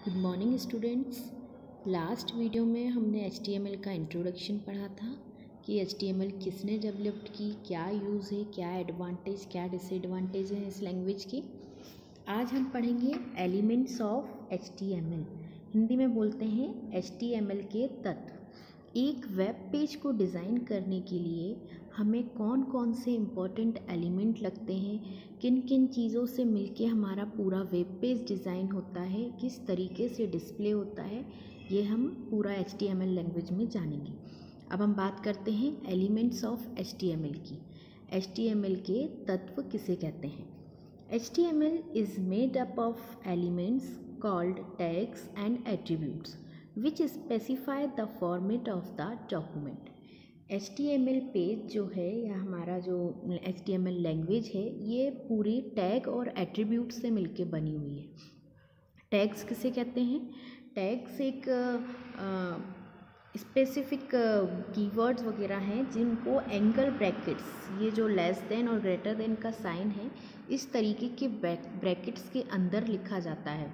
Good morning students. Last video में हमने HTML का इंट्रोडक्शन पढ़ा था कि HTML किसने डेवलप्ड की, क्या यूज़ है, क्या एडवांटेज क्या डिसएडवांटेज है इस लैंग्वेज की। आज हम पढ़ेंगे एलिमेंट्स ऑफ HTML। हिंदी में बोलते हैं HTML के तत्व। एक वेब पेज को डिज़ाइन करने के लिए हमें कौन कौन से इम्पोर्टेंट एलिमेंट लगते हैं, किन किन चीज़ों से मिलके हमारा पूरा वेब पेज डिज़ाइन होता है, किस तरीके से डिस्प्ले होता है, ये हम पूरा HTML लैंग्वेज में जानेंगे। अब हम बात करते हैं एलिमेंट्स ऑफ HTML की। HTML के तत्व किसे कहते हैं? HTML is made up of elements called tags and attributes which specify the format of the document. HTML page जो है या हमारा जो HTML लैंग्वेज है ये पूरी टैग और एट्रीब्यूट से मिलके बनी हुई है। टैग्स किसे कहते हैं? टैग्स एक स्पेसिफिक कीवर्ड्स वगैरह हैं जिनको एंगल ब्रैकेट्स, ये जो लेस देन और ग्रेटर देन का साइन है, इस तरीके के ब्रैकेट्स के अंदर लिखा जाता है।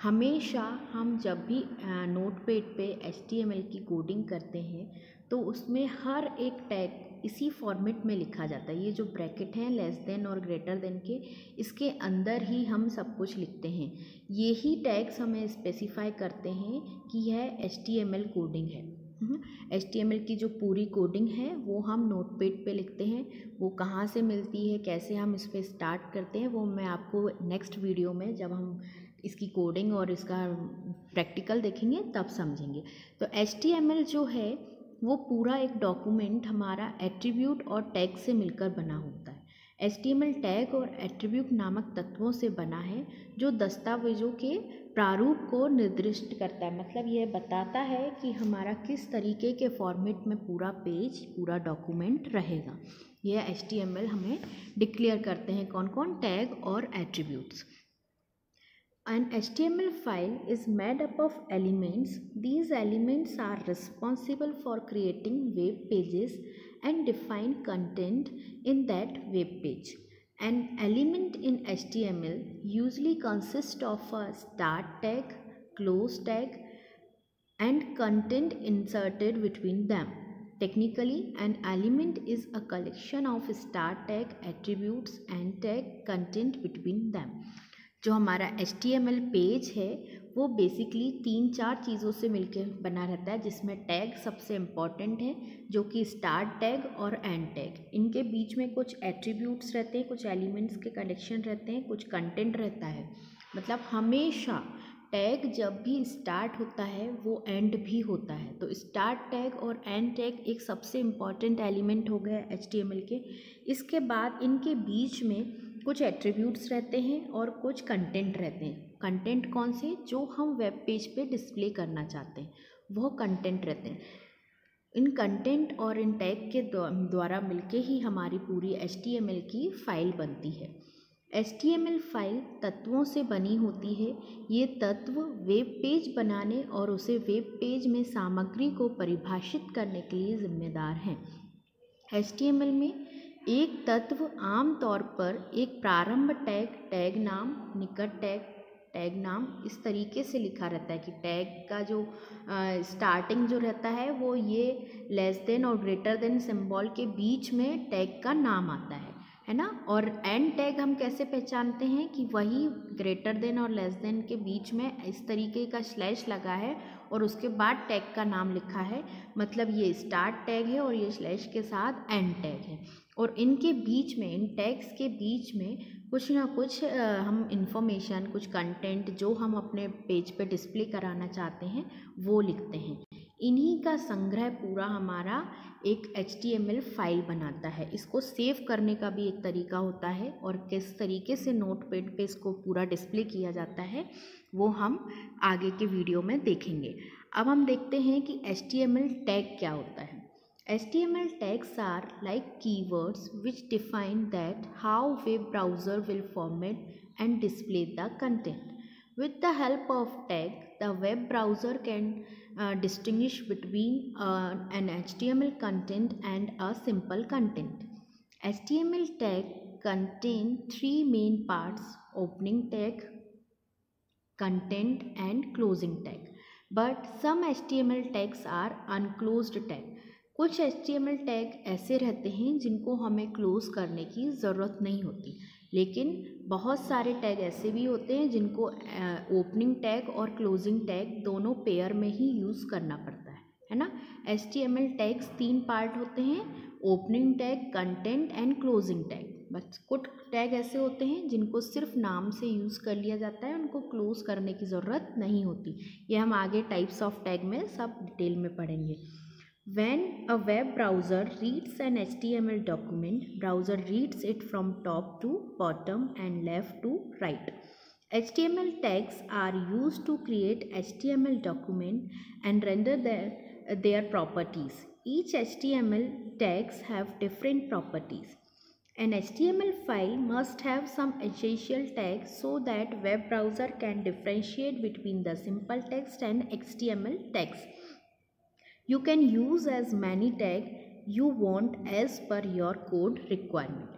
हमेशा हम जब भी नोटपैड पे HTML की कोडिंग करते हैं तो उसमें हर एक टैग इसी फॉर्मेट में लिखा जाता है। ये जो ब्रैकेट हैं लेस देन और ग्रेटर देन के, इसके अंदर ही हम सब कुछ लिखते हैं। यही टैग्स हमें स्पेसिफाई करते हैं कि यह HTML कोडिंग है। HTML की जो पूरी कोडिंग है वो हम नोटपैड पे लिखते हैं। वो कहाँ से मिलती है, कैसे हम इस पर स्टार्ट करते हैं, वो मैं आपको नेक्स्ट वीडियो में जब हम इसकी कोडिंग और इसका प्रैक्टिकल देखेंगे तब समझेंगे। तो HTML जो है वो पूरा एक डॉक्यूमेंट हमारा एट्रीब्यूट और टैग से मिलकर बना होता है। HTML टैग और एट्रीब्यूट नामक तत्वों से बना है जो दस्तावेजों के प्रारूप को निर्दिष्ट करता है। मतलब यह बताता है कि हमारा किस तरीके के फॉर्मेट में पूरा पेज, पूरा डॉक्यूमेंट रहेगा। यह HTML हमें डिक्लेयर करते हैं कौन कौन टैग और attributes. An HTML file is made up of elements. These elements are responsible for creating web pages and define content in that web page. An element in HTML usually consists of a start tag, close tag, and content inserted between them. Technically, an element is a collection of start tag, attributes, and tag content between them. जो हमारा HTML page है वो basically 3-4 चीज़ों से मिलकर बना रहता है, जिसमें टैग सबसे इम्पॉर्टेंट है जो कि स्टार्ट टैग और एंड टैग। इनके बीच में कुछ एट्रीब्यूट्स रहते हैं, कुछ एलिमेंट्स के कलेक्शन रहते हैं, कुछ कंटेंट रहता है। मतलब हमेशा टैग जब भी स्टार्ट होता है वो एंड भी होता है। तो स्टार्ट टैग और एंड टैग एक सबसे इम्पॉर्टेंट एलिमेंट हो गया HTML के। इसके बाद इनके बीच में कुछ एट्रीब्यूट्स रहते हैं और कुछ कंटेंट रहते हैं। कंटेंट कौन से? जो हम वेब पेज पे डिस्प्ले करना चाहते हैं वो कंटेंट रहते हैं। इन कंटेंट और इन टैग के द्वारा मिलके ही हमारी पूरी HTML की फ़ाइल बनती है। HTML फाइल तत्वों से बनी होती है। ये तत्व वेब पेज बनाने और उसे वेब पेज में सामग्री को परिभाषित करने के लिए जिम्मेदार हैं। HTML में एक तत्व आमतौर पर एक प्रारंभ टैग, टैग नाम, निकट टैग, टैग नाम, इस तरीके से लिखा रहता है कि टैग का जो स्टार्टिंग जो रहता है वो ये लेस देन और ग्रेटर देन सिंबल के बीच में टैग का नाम आता है ना। और एंड टैग हम कैसे पहचानते हैं कि वही ग्रेटर देन और लेस देन के बीच में इस तरीके का स्लैश लगा है और उसके बाद टैग का नाम लिखा है, मतलब ये स्टार्ट टैग है और ये स्लैश के साथ एंड टैग है। और इनके बीच में, इन टैग्स के बीच में कुछ ना कुछ हम इंफॉर्मेशन, कुछ कंटेंट जो हम अपने पेज पे डिस्प्ले कराना चाहते हैं वो लिखते हैं। इन्हीं का संग्रह पूरा हमारा एक HTML फाइल बनाता है। इसको सेव करने का भी एक तरीका होता है और किस तरीके से नोटपैड पे इसको पूरा डिस्प्ले किया जाता है वो हम आगे के वीडियो में देखेंगे। अब हम देखते हैं कि HTML टैग क्या होता है। HTML tags are like keywords which define that how web browser will format and display the content. With the help of tag, the web browser can distinguish between an HTML content and a simple content. HTML tag contain 3 main parts: opening tag, content and closing tag. But some HTML tags are unclosed tag. कुछ HTML tag ऐसे रहते हैं जिनको हमें close करने की ज़रूरत नहीं होती, लेकिन बहुत सारे टैग ऐसे भी होते हैं जिनको ओपनिंग टैग और क्लोजिंग टैग दोनों पेयर में ही यूज़ करना पड़ता है ना। HTML टैग्स 3 पार्ट होते हैं, opening tag, content and closing tag. बस कुछ टैग ऐसे होते हैं जिनको सिर्फ नाम से यूज़ कर लिया जाता है, उनको क्लोज करने की ज़रूरत नहीं होती। ये हम आगे टाइप्स ऑफ टैग में सब डिटेल में पढ़ेंगे। When a web browser reads an HTML document, browser reads it from top to bottom and left to right. HTML tags are used to create HTML document and render their properties. Each HTML tags have different properties. An HTML file must have some essential tags so that web browser can differentiate between the simple text and HTML tags. You can use as many tags you want as per your code requirement.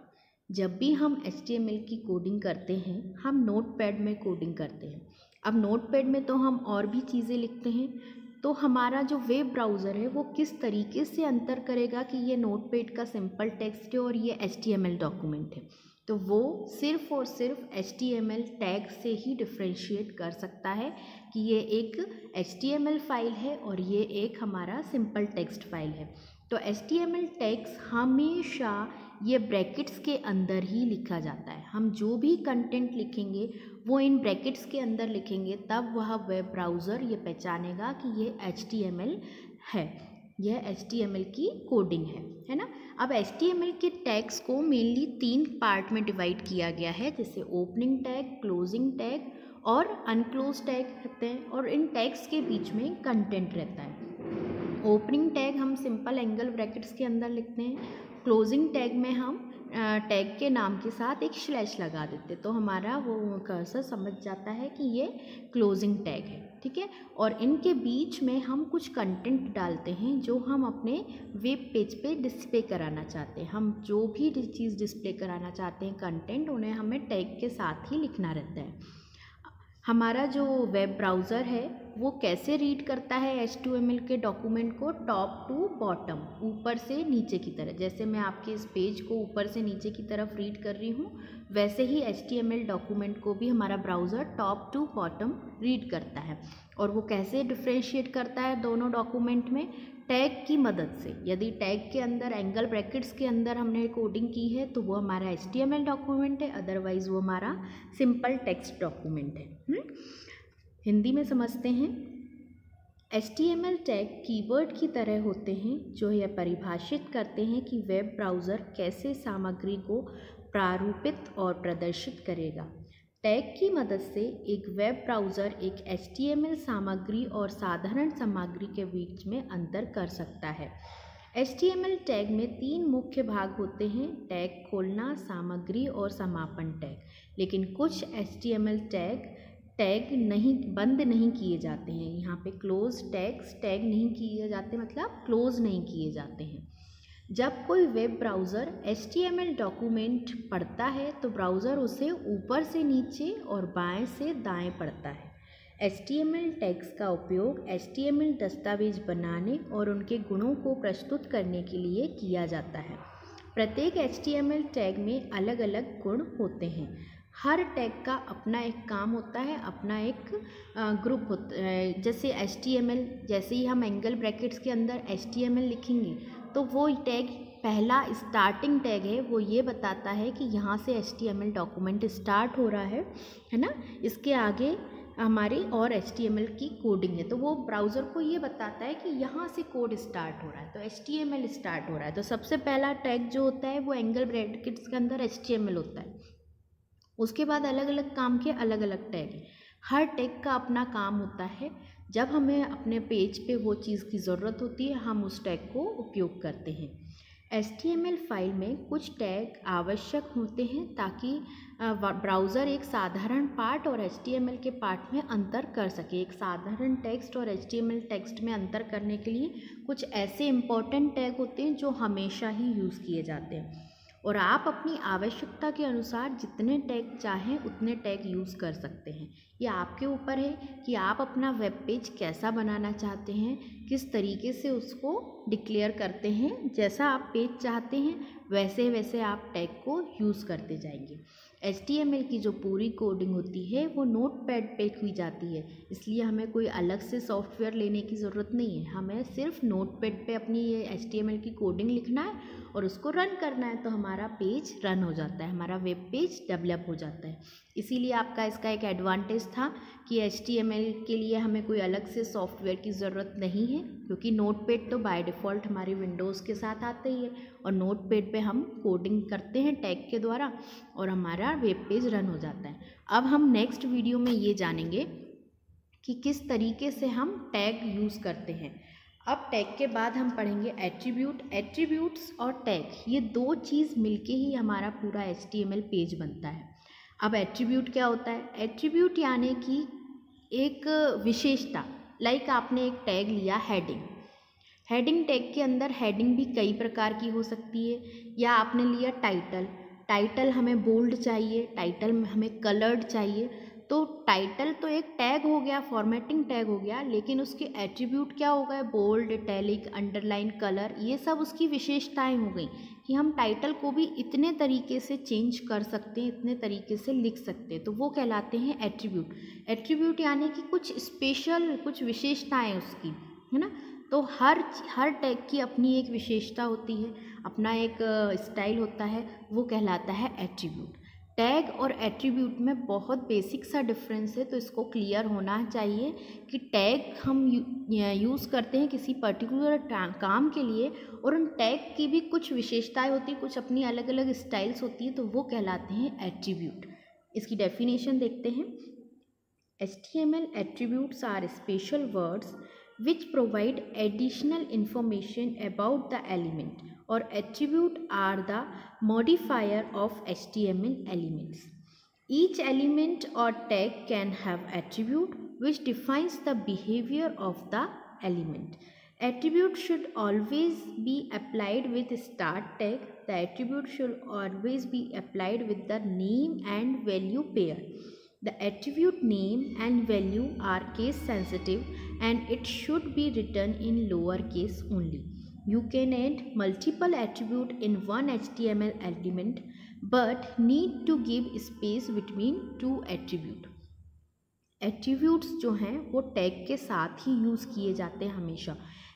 जब भी हम HTML की coding करते हैं, हम notepad में coding करते हैं। अब नोटपैड में तो हम और भी चीज़ें लिखते हैं, तो हमारा जो वेब ब्राउज़र है वो किस तरीके से अंतर करेगा कि ये नोटपैड का सिंपल टेक्स्ट है और ये HTML डॉक्यूमेंट है, तो वो सिर्फ और सिर्फ HTML टैग से ही डिफ्रेंशिएट कर सकता है कि ये एक HTML फाइल है और ये एक हमारा सिंपल टेक्स्ट फाइल है। तो HTML टैग्स हमेशा ये ब्रैकेट्स के अंदर ही लिखा जाता है। हम जो भी कंटेंट लिखेंगे वो इन ब्रैकेट्स के अंदर लिखेंगे, तब वह वेब ब्राउज़र ये पहचानेगा कि ये HTML है, यह HTML की कोडिंग है ना। अब HTML के टैग्स को मेनली 3 पार्ट में डिवाइड किया गया है, जैसे ओपनिंग टैग, क्लोजिंग टैग और अनक्लोज टैग रहते हैं, और इन टैग्स के बीच में कंटेंट रहता है। ओपनिंग टैग हम सिंपल एंगल ब्रैकेट्स के अंदर लिखते हैं, क्लोजिंग टैग में हम टैग के नाम के साथ एक स्लैश लगा देते, तो हमारा वो कर्सर समझ जाता है कि ये क्लोजिंग टैग है, ठीक है। और इनके बीच में हम कुछ कंटेंट डालते हैं जो हम अपने वेब पेज पे डिस्प्ले कराना चाहते हैं। हम जो भी चीज़ डिस्प्ले कराना चाहते हैं कंटेंट, उन्हें हमें टैग के साथ ही लिखना रहता है। हमारा जो वेब ब्राउज़र है वो कैसे रीड करता है HTML के डॉक्यूमेंट को, टॉप टू बॉटम, ऊपर से नीचे की तरफ। जैसे मैं आपके इस पेज को ऊपर से नीचे की तरफ रीड कर रही हूँ, वैसे ही HTML डॉक्यूमेंट को भी हमारा browser top to bottom read करता है। और वो कैसे डिफ्रेंशिएट करता है दोनों डॉक्यूमेंट में, टैग की मदद से। यदि टैग के अंदर एंगल ब्रैकेट्स के अंदर हमने कोडिंग की है तो वो हमारा HTML डॉक्यूमेंट है, अदरवाइज़ वो हमारा सिंपल टेक्स्ट डॉक्यूमेंट है। हिंदी में समझते हैं। HTML टैग कीवर्ड की तरह होते हैं जो यह परिभाषित करते हैं कि वेब ब्राउज़र कैसे सामग्री को प्रारूपित और प्रदर्शित करेगा। टैग की मदद से एक वेब ब्राउज़र एक HTML सामग्री और साधारण सामग्री के बीच में अंतर कर सकता है। HTML टैग में 3 मुख्य भाग होते हैं, टैग खोलना, सामग्री और समापन टैग। लेकिन कुछ HTML टैग बंद नहीं किए जाते हैं। यहाँ पे क्लोज टैग्स टैग नहीं किए जाते, मतलब क्लोज नहीं किए जाते हैं। जब कोई वेब ब्राउज़र HTML डॉक्यूमेंट पढ़ता है तो ब्राउज़र उसे ऊपर से नीचे और बाएं से दाएं पढ़ता है। HTML टैग्स का उपयोग HTML दस्तावेज बनाने और उनके गुणों को प्रस्तुत करने के लिए किया जाता है। प्रत्येक HTML टैग में अलग अलग गुण होते हैं। हर टैग का अपना एक काम होता है, अपना एक ग्रुप होता है। जैसे HTML, जैसे ही हम एंगल ब्रैकेट्स के अंदर HTML लिखेंगे तो वो टैग पहला स्टार्टिंग टैग है, वो ये बताता है कि यहाँ से HTML डॉक्यूमेंट स्टार्ट हो रहा है ना। इसके आगे हमारी और HTML की कोडिंग है, तो वो ब्राउज़र को ये बताता है कि यहाँ से कोड स्टार्ट हो रहा है, तो HTML स्टार्ट हो रहा है। तो सबसे पहला टैग जो होता है वो एंगल ब्रैकेट्स के अंदर HTML होता है। उसके बाद अलग अलग काम के अलग अलग टैग हैं। हर टैग का अपना काम होता है। जब हमें अपने पेज पे वो चीज़ की ज़रूरत होती है, हम उस टैग को उपयोग करते हैं। HTML फाइल में कुछ टैग आवश्यक होते हैं ताकि ब्राउज़र एक साधारण पार्ट और HTML के पार्ट में अंतर कर सके। एक साधारण टेक्स्ट और HTML टेक्स्ट में अंतर करने के लिए कुछ ऐसे इम्पोर्टेंट टैग होते हैं जो हमेशा ही यूज़ किए जाते हैं। और आप अपनी आवश्यकता के अनुसार जितने टैग चाहें उतने टैग यूज़ कर सकते हैं। ये आपके ऊपर है कि आप अपना वेब पेज कैसा बनाना चाहते हैं, किस तरीके से उसको डिक्लेयर करते हैं। जैसा आप पेज चाहते हैं वैसे वैसे आप टैग को यूज़ करते जाएंगे। HTML की जो पूरी कोडिंग होती है वो नोटपैड पे की जाती है, इसलिए हमें कोई अलग से सॉफ्टवेयर लेने की ज़रूरत नहीं है। हमें सिर्फ नोटपैड पे अपनी ये HTML की कोडिंग लिखना है और उसको रन करना है, तो हमारा पेज रन हो जाता है, हमारा वेब पेज डेवलप हो जाता है। इसीलिए आपका इसका एक एडवांटेज था कि HTML के लिए हमें कोई अलग से सॉफ्टवेयर की ज़रूरत नहीं है, क्योंकि नोटपैड तो बाय डिफ़ॉल्ट हमारी विंडोज़ के साथ आते ही है और नोटपैड पे हम कोडिंग करते हैं टैग के द्वारा और हमारा वेब पेज रन हो जाता है। अब हम नेक्स्ट वीडियो में ये जानेंगे कि किस तरीके से हम टैग यूज़ करते हैं। अब टैग के बाद हम पढ़ेंगे एट्रीब्यूट। एट्रीब्यूट्स और टैग ये दो चीज़ मिलके ही हमारा पूरा HTML पेज बनता है। अब एट्रीब्यूट क्या होता है? एट्रीब्यूट यानी कि एक विशेषता। लाइक आपने एक टैग लिया हेडिंग। हेडिंग टैग के अंदर हेडिंग भी कई प्रकार की हो सकती है, या आपने लिया टाइटल। टाइटल हमें बोल्ड चाहिए, टाइटल हमें कलर्ड चाहिए। तो टाइटल तो एक टैग हो गया, फॉर्मेटिंग टैग हो गया, लेकिन उसके एट्रीब्यूट क्या हो गए? Bold, italic, underline, colour. ये सब उसकी विशेषताएं हो गई कि हम टाइटल को भी इतने तरीके से चेंज कर सकते हैं, इतने तरीके से लिख सकते हैं, तो वो कहलाते हैं एट्रीब्यूट। एट्रीब्यूट यानी कि कुछ स्पेशल, कुछ विशेषताएं उसकी, है ना। तो हर टैग की अपनी एक विशेषता होती है, अपना एक स्टाइल होता है, वो कहलाता है एट्रीब्यूट। टैग और एट्रीब्यूट में बहुत बेसिक सा डिफरेंस है, तो इसको क्लियर होना चाहिए कि टैग हम यूज़ करते हैं किसी पर्टिकुलर काम के लिए, और उन टैग की भी कुछ विशेषताएं होती हैं, कुछ अपनी अलग अलग स्टाइल्स होती हैं, तो वो कहलाते हैं एट्रीब्यूट। इसकी डेफिनेशन देखते हैं। HTML attributes are special words which provide additional information about the element, or attribute are the modifier of HTML elements. Each element or tag can have attribute which defines the behavior of the element. Attribute should always be applied with start tag. The attribute should always be applied with the name and value pair. The attribute name and value are case sensitive and it should be written in lower case only. You can add multiple attributes in one HTML element but need to give space between two attributes. Attributes जो हैं वो tag के साथ ही use किए जाते हैं हमेशा।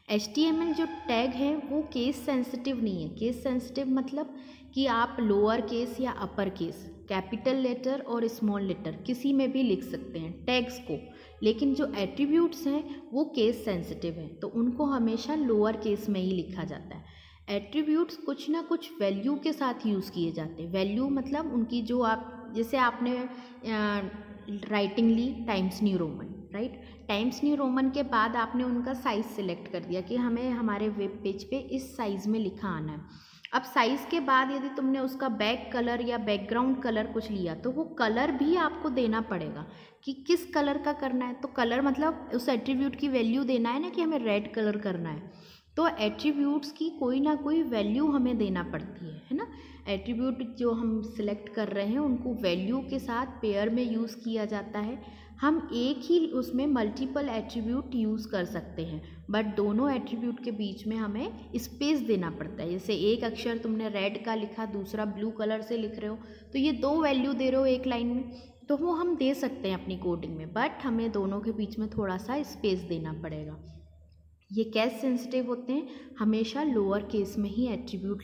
HTML जो टैग है वो केस सेंसिटिव नहीं है। केस सेंसिटिव मतलब कि आप लोअर केस या अपर केस, कैपिटल लेटर और स्मॉल लेटर किसी में भी लिख सकते हैं टैग्स को, लेकिन जो एट्रीब्यूट्स हैं वो केस सेंसिटिव हैं, तो उनको हमेशा लोअर केस में ही लिखा जाता है। एट्रीब्यूट्स कुछ ना कुछ वैल्यू के साथ यूज़ किए जाते हैं। वैल्यू मतलब उनकी जो आप, जैसे आपने राइटिंग ली Times New Roman, right. Times New Roman के बाद आपने उनका साइज़ सिलेक्ट कर दिया कि हमें हमारे वेब पेज पे इस साइज़ में लिखा आना है। अब साइज़ के बाद यदि तुमने उसका बैक कलर या बैकग्राउंड कलर कुछ लिया, तो वो कलर भी आपको देना पड़ेगा कि किस कलर का करना है। तो कलर मतलब उस एट्रीब्यूट की वैल्यू देना है ना, कि हमें रेड कलर करना है, तो एट्रीब्यूट्स की कोई ना कोई वैल्यू हमें देना पड़ती है ना। एट्रीब्यूट जो हम सिलेक्ट कर रहे हैं उनको वैल्यू के साथ पेयर में यूज़ किया जाता है। हम एक ही उसमें मल्टीपल एट्रीब्यूट यूज़ कर सकते हैं, बट दोनों एट्रीब्यूट के बीच में हमें स्पेस देना पड़ता है। जैसे एक अक्षर तुमने रेड का लिखा, दूसरा ब्लू कलर से लिख रहे हो, तो ये दो वैल्यू दे रहे हो एक लाइन में, तो वो हम दे सकते हैं अपनी कोडिंग में, बट हमें दोनों के बीच में थोड़ा सा स्पेस देना पड़ेगा। ये केस सेंसिटिव होते हैं, हमेशा लोअर केस में ही एट्रीब्यूट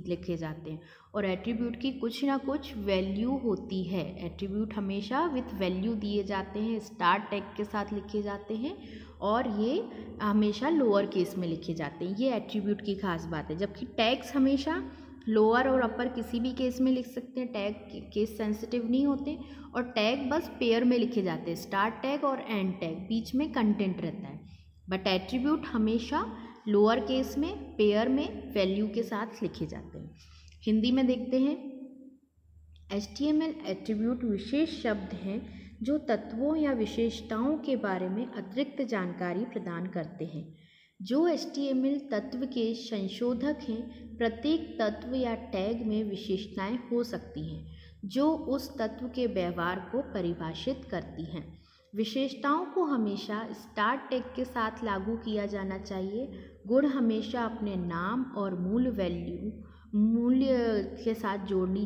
लिखे जाते हैं, और एट्रीब्यूट की कुछ ना कुछ वैल्यू होती है। एट्रीब्यूट हमेशा विथ वैल्यू दिए जाते हैं, स्टार्ट टैग के साथ लिखे जाते हैं, और ये हमेशा लोअर केस में लिखे जाते हैं। ये एट्रीब्यूट की खास बात है। जबकि टैग्स हमेशा लोअर और अपर किसी भी केस में लिख सकते हैं, टैग केस सेंसिटिव नहीं होते, और टैग बस पेयर में लिखे जाते हैं, स्टार्ट टैग और एंड टैग, बीच में कंटेंट रहता है। बट एट्रीब्यूट हमेशा लोअर केस में पेयर में वैल्यू के साथ लिखे जाते हैं। हिंदी में देखते हैं। HTML एट्रीब्यूट विशेष शब्द हैं जो तत्वों या विशेषताओं के बारे में अतिरिक्त जानकारी प्रदान करते हैं। जो HTML तत्व के संशोधक हैं, प्रत्येक तत्व या टैग में विशेषताएं हो सकती हैं जो उस तत्व के व्यवहार को परिभाषित करती हैं। विशेषताओं को हमेशा स्टार्ट टैग के साथ लागू किया जाना चाहिए। गुण हमेशा अपने नाम और मूल्य के साथ जोड़ी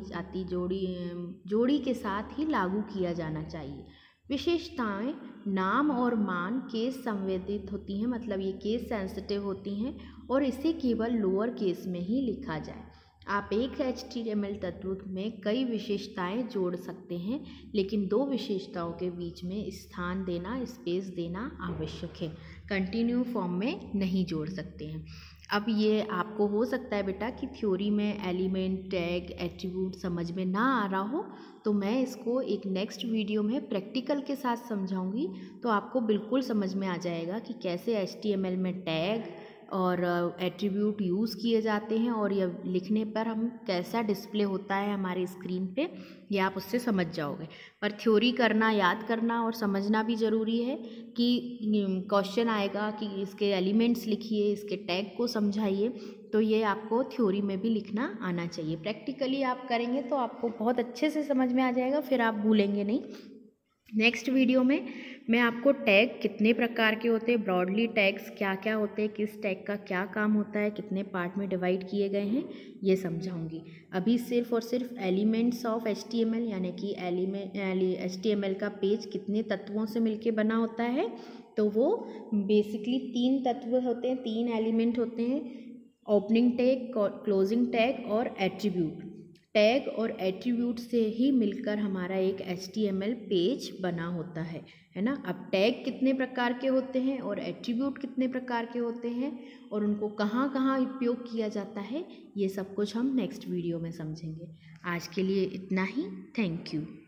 के साथ ही लागू किया जाना चाहिए। विशेषताएं नाम और मान केस संवेदित होती हैं, मतलब ये केस सेंसिटिव होती हैं और इसे केवल लोअर केस में ही लिखा जाए। आप एक HTML तत्व में कई विशेषताएं जोड़ सकते हैं, लेकिन दो विशेषताओं के बीच में स्थान देना, स्पेस देना आवश्यक है। कंटिन्यू फॉर्म में नहीं जोड़ सकते हैं। अब ये आपको हो सकता है बेटा कि थ्योरी में एलिमेंट, टैग, एट्रीब्यूट समझ में ना आ रहा हो, तो मैं इसको एक नेक्स्ट वीडियो में प्रैक्टिकल के साथ समझाऊंगी, तो आपको बिल्कुल समझ में आ जाएगा कि कैसे HTML में टैग और एट्रीब्यूट यूज़ किए जाते हैं और यह लिखने पर हम कैसा डिस्प्ले होता है हमारी स्क्रीन पे, ये आप उससे समझ जाओगे। पर थ्योरी करना, याद करना और समझना भी ज़रूरी है कि क्वेश्चन आएगा कि इसके एलिमेंट्स लिखिए, इसके टैग को समझाइए, तो ये आपको थ्योरी में भी लिखना आना चाहिए। प्रैक्टिकली आप करेंगे तो आपको बहुत अच्छे से समझ में आ जाएगा, फिर आप भूलेंगे नहीं। नेक्स्ट वीडियो में मैं आपको टैग कितने प्रकार के होते हैं, ब्रॉडली टैग्स क्या क्या होते हैं, किस टैग का क्या काम होता है, कितने पार्ट में डिवाइड किए गए हैं, ये समझाऊंगी। अभी सिर्फ और सिर्फ एलिमेंट्स ऑफ HTML यानी कि HTML का पेज कितने तत्वों से मिलके बना होता है, तो वो बेसिकली 3 तत्व होते हैं, 3 एलिमेंट होते हैं, ओपनिंग टैग, क्लोजिंग टैग और एट्रीब्यूट। टैग और एट्रीब्यूट से ही मिलकर हमारा एक HTML पेज बना होता है ना। अब टैग कितने प्रकार के होते हैं और एट्रीब्यूट कितने प्रकार के होते हैं और उनको कहाँ कहाँ उपयोग किया जाता है, ये सब कुछ हम नेक्स्ट वीडियो में समझेंगे। आज के लिए इतना ही। Thank you.